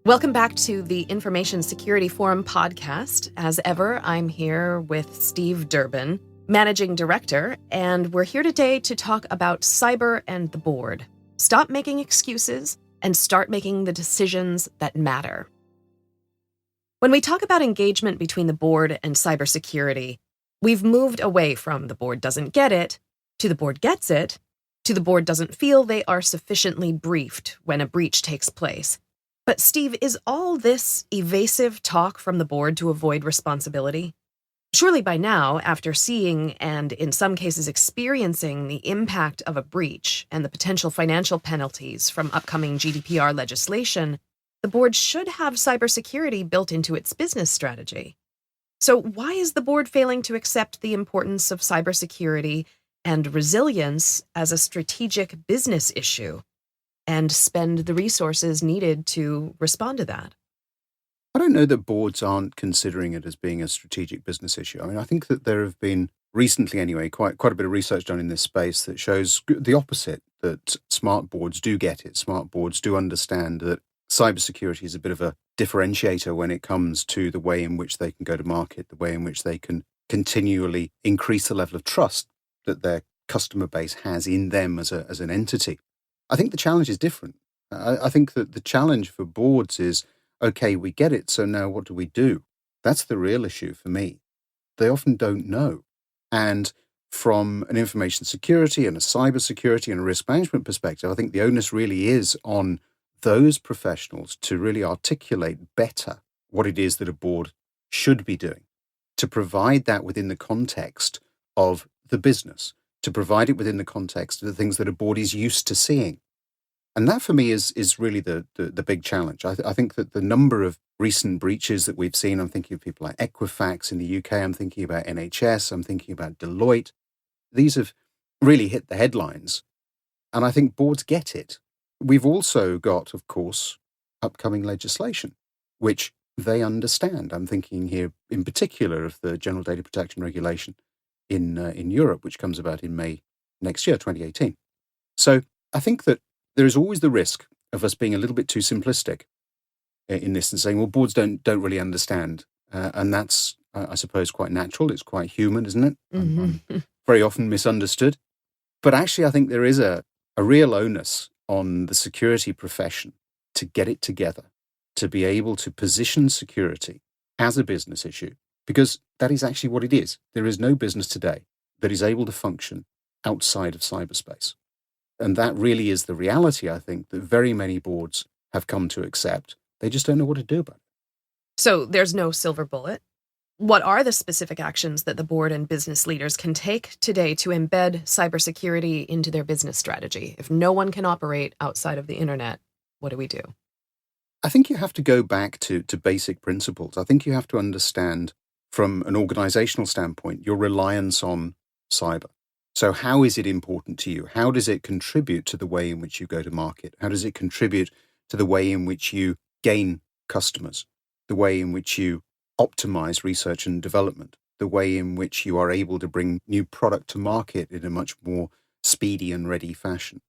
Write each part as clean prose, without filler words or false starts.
Welcome back to the Information Security Forum podcast. As ever, I'm here with Steve Durbin, Managing Director, and we're here today to talk about cyber and the board. Stop making excuses and start making the decisions that matter. When we talk about engagement between the board and cybersecurity, we've moved away from the board doesn't get it, to the board gets it, to the board doesn't feel they are sufficiently briefed when a breach takes place. But Steve, is all this evasive talk from the board to avoid responsibility? Surely by now, after seeing and in some cases experiencing the impact of a breach and the potential financial penalties from upcoming GDPR legislation, the board should have cybersecurity built into its business strategy. So why is the board failing to accept the importance of cybersecurity and resilience as a strategic business issue and spend the resources needed to respond to that? I don't know that boards aren't considering it as being a strategic business issue. I mean, I think that there have been, recently anyway, quite a bit of research done in this space that shows the opposite, that smart boards do get it. Smart boards do understand that cybersecurity is a bit of a differentiator when it comes to the way in which they can go to market, the way in which they can continually increase the level of trust that their customer base has in them as an entity. I think the challenge is different. I think that the challenge for boards is, okay, we get it, so now what do we do? That's the real issue for me. They often don't know. And from an information security and a cybersecurity and a risk management perspective, I think the onus really is on those professionals to really articulate better what it is that a board should be doing, to provide that within the context of the business, to provide it within the context of the things that a board is used to seeing. And that for me is really the big challenge. I think that the number of recent breaches that we've seen, I'm thinking of people like Equifax in the UK, I'm thinking about NHS, I'm thinking about Deloitte. These have really hit the headlines. And I think boards get it. We've also got, of course, upcoming legislation, which they understand. I'm thinking here in particular of the General Data Protection Regulation in Europe, which comes about in May next year, 2018. So I think that there is always the risk of us being a little bit too simplistic in this and saying, well, boards don't really understand. And that's, I suppose, quite natural. It's quite human, isn't it? Mm-hmm. Very often misunderstood. But actually, I think there is a real onus on the security profession to get it together, to be able to position security as a business issue, because that is actually what it is. There is no business today that is able to function outside of cyberspace. And that really is the reality, I think, that very many boards have come to accept. They just don't know what to do about it. So there's no silver bullet. What are the specific actions that the board and business leaders can take today to embed cybersecurity into their business strategy? If no one can operate outside of the internet, what do we do? I think you have to go back to basic principles. I think you have to understand from an organizational standpoint your reliance on cyber. So how is it important to you? How does it contribute to the way in which you go to market? How does it contribute to the way in which you gain customers, the way in which you optimize research and development, the way in which you are able to bring new product to market in a much more speedy and ready fashion?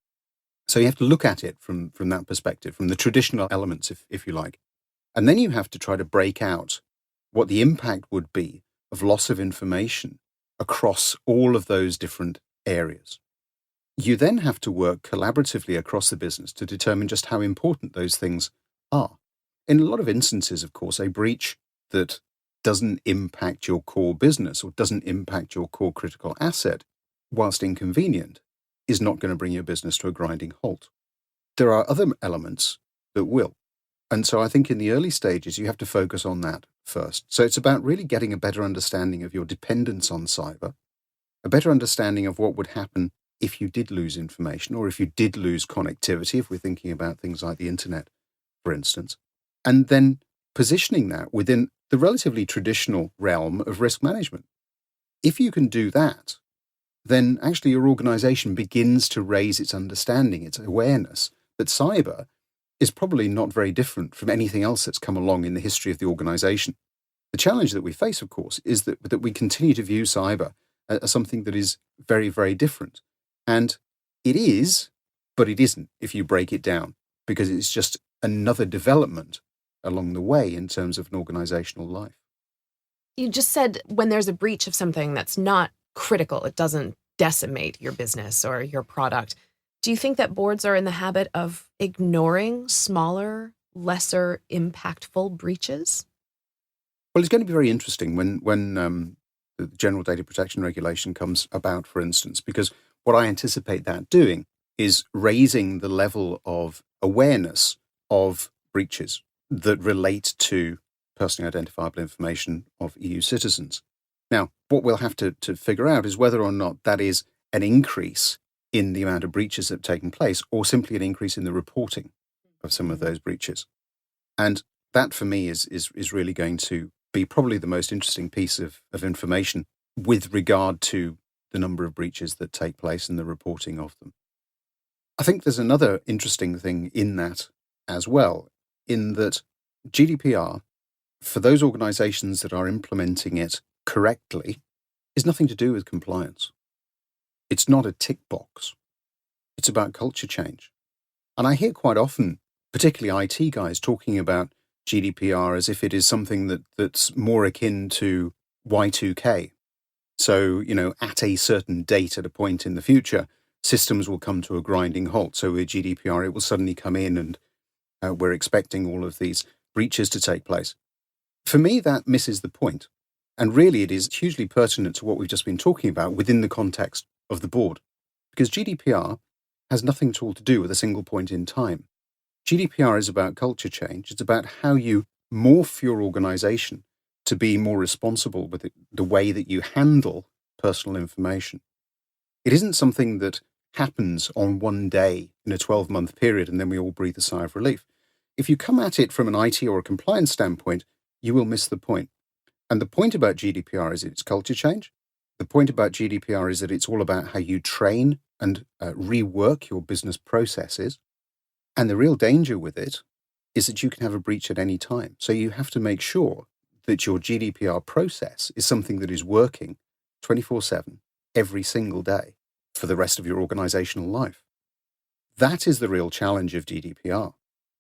So you have to look at it from that perspective, from the traditional elements, if you like. And then you have to try to break out what the impact would be of loss of information across all of those different areas. You then have to work collaboratively across the business to determine just how important those things are. In a lot of instances, of course, a breach that doesn't impact your core business or doesn't impact your core critical asset, whilst inconvenient, is not going to bring your business to a grinding halt. There are other elements that will. And so I think in the early stages, you have to focus on that first. So it's about really getting a better understanding of your dependence on cyber, a better understanding of what would happen if you did lose information or if you did lose connectivity, if we're thinking about things like the internet, for instance, and then positioning that within the relatively traditional realm of risk management. If you can do that, then actually your organization begins to raise its understanding, its awareness that cyber is probably not very different from anything else that's come along in the history of the organization. The challenge that we face, of course, is that we continue to view cyber as something that is very, very different. And it is, but it isn't if you break it down, because it's just another development along the way in terms of an organizational life. You just said when there's a breach of something that's not critical, it doesn't decimate your business or your product. Do you think that boards are in the habit of ignoring smaller, lesser impactful breaches? Well, it's going to be very interesting when the General Data Protection Regulation comes about, for instance, because what I anticipate that doing is raising the level of awareness of breaches that relate to personally identifiable information of EU citizens. Now, what we'll have to figure out is whether or not that is an increase in the amount of breaches that have taken place or simply an increase in the reporting of some of those breaches. And that, for me, is really going to be probably the most interesting piece of information with regard to the number of breaches that take place and the reporting of them. I think there's another interesting thing in that as well, in that GDPR, for those organizations that are implementing it correctly, is nothing to do with compliance. It's not a tick box. It's about culture change. And I hear quite often, particularly IT guys, talking about GDPR as if it is something that's more akin to Y2K. So, at a certain date, at a point in the future, systems will come to a grinding halt. So with GDPR, it will suddenly come in and we're expecting all of these breaches to take place. For me, that misses the point. And really, it is hugely pertinent to what we've just been talking about within the context of the board. Because GDPR has nothing at all to do with a single point in time. GDPR is about culture change. It's about how you morph your organization to be more responsible with the way that you handle personal information. It isn't something that happens on one day in a 12-month period and then we all breathe a sigh of relief. If you come at it from an IT or a compliance standpoint, you will miss the point. And the point about GDPR is it's culture change. The point about GDPR is that it's all about how you train and rework your business processes. And the real danger with it is that you can have a breach at any time. So you have to make sure that your GDPR process is something that is working 24/7 every single day for the rest of your organizational life. That is the real challenge of GDPR.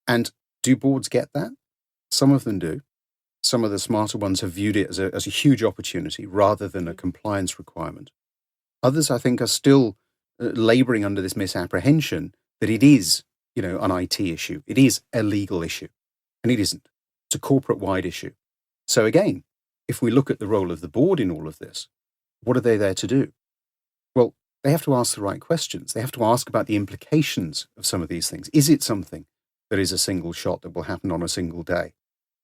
And do boards get that? Some of them do. Some of the smarter ones have viewed it as a huge opportunity rather than a compliance requirement. Others, I think, are still laboring under this misapprehension that it is, an IT issue. It is a legal issue. And it isn't. It's a corporate-wide issue. So again, if we look at the role of the board in all of this, what are they there to do? Well, they have to ask the right questions. They have to ask about the implications of some of these things. Is it something that is a single shot that will happen on a single day?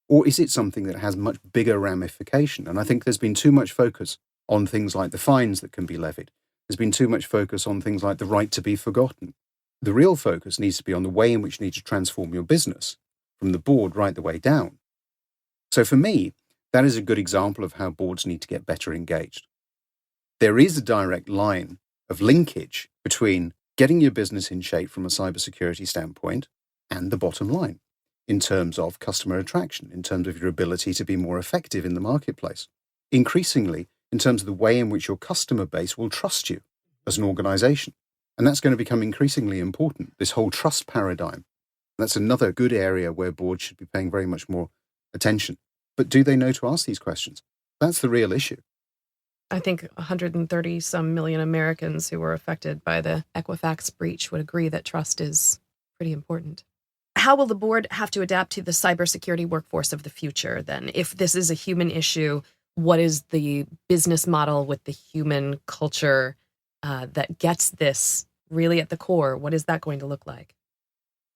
Or is it something that has much bigger ramification? And I think there's been too much focus on things like the fines that can be levied. There's been too much focus on things like the right to be forgotten. The real focus needs to be on the way in which you need to transform your business from the board right the way down. So for me, that is a good example of how boards need to get better engaged. There is a direct line of linkage between getting your business in shape from a cybersecurity standpoint and the bottom line in terms of customer attraction, in terms of your ability to be more effective in the marketplace. Increasingly, in terms of the way in which your customer base will trust you as an organization. And that's going to become increasingly important, this whole trust paradigm. That's another good area where boards should be paying very much more attention. But do they know to ask these questions? That's the real issue. I think 130 some million Americans who were affected by the Equifax breach would agree that trust is pretty important. How will the board have to adapt to the cybersecurity workforce of the future then? If this is a human issue, what is the business model with the human culture that gets this really at the core? What is that going to look like?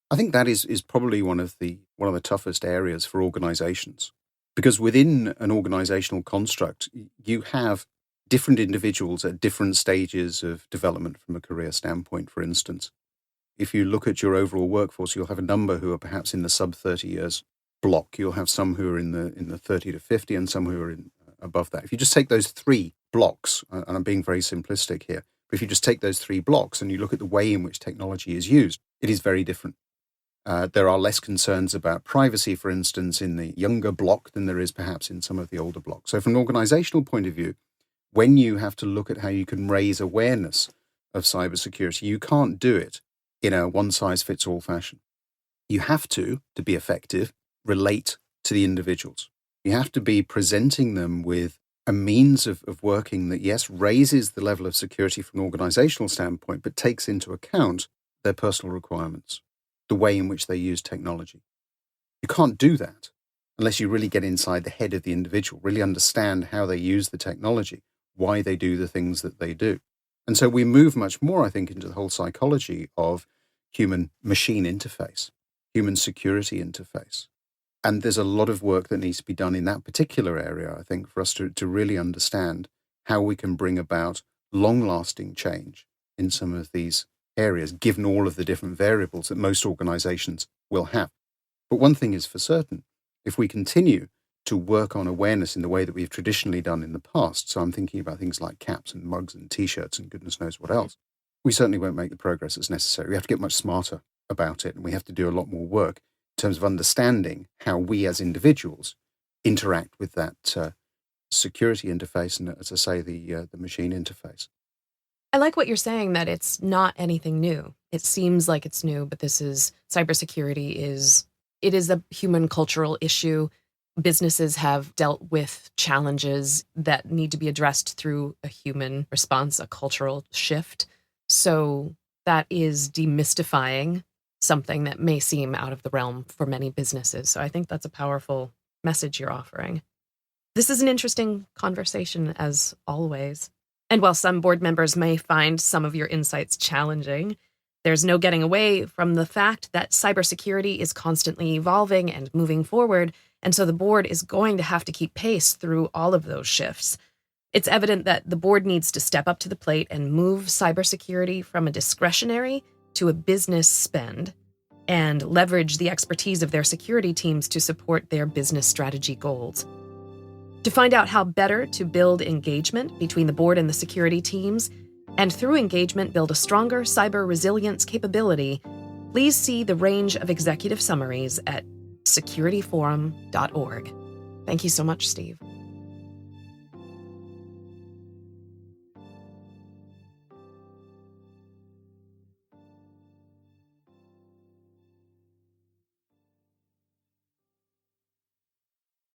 I think that is probably one of the toughest areas for organizations, because within an organizational construct, you have different individuals at different stages of development from a career standpoint, for instance. If you look at your overall workforce, you'll have a number who are perhaps in the sub 30 years block. You'll have some who are in the 30 to 50 and some who are above that. If you just take those three blocks, and I'm being very simplistic here, but if you just take those three blocks and you look at the way in which technology is used, it is very different. There are less concerns about privacy, for instance, in the younger block than there is perhaps in some of the older blocks. So from an organizational point of view, when you have to look at how you can raise awareness of cybersecurity, you can't do it in a one-size-fits-all fashion. You have to be effective, relate to the individuals. You have to be presenting them with a means of working that, yes, raises the level of security from an organizational standpoint, but takes into account their personal requirements, the way in which they use technology. You can't do that unless you really get inside the head of the individual, really understand how they use the technology, why they do the things that they do. And so we move much more, I think, into the whole psychology of human-machine interface, human security interface. And there's a lot of work that needs to be done in that particular area, I think, for us to really understand how we can bring about long-lasting change in some of these areas, given all of the different variables that most organizations will have. But one thing is for certain, if we continue to work on awareness in the way that we've traditionally done in the past, so I'm thinking about things like caps and mugs and T-shirts and goodness knows what else, we certainly won't make the progress that's necessary. We have to get much smarter about it, and we have to do a lot more work in terms of understanding how we as individuals interact with that security interface and, as I say, the machine interface. I like what you're saying, that it's not anything new. It seems like it's new, but cybersecurity is a human cultural issue. Businesses have dealt with challenges that need to be addressed through a human response, a cultural shift. So that is demystifying something that may seem out of the realm for many businesses. So I think that's a powerful message you're offering. This is an interesting conversation, as always. And while some board members may find some of your insights challenging, there's no getting away from the fact that cybersecurity is constantly evolving and moving forward, and so the board is going to have to keep pace through all of those shifts. It's evident that the board needs to step up to the plate and move cybersecurity from a discretionary to a business spend, and leverage the expertise of their security teams to support their business strategy goals. To find out how better to build engagement between the board and the security teams, and through engagement build a stronger cyber resilience capability, please see the range of executive summaries at securityforum.org. Thank you so much, Steve.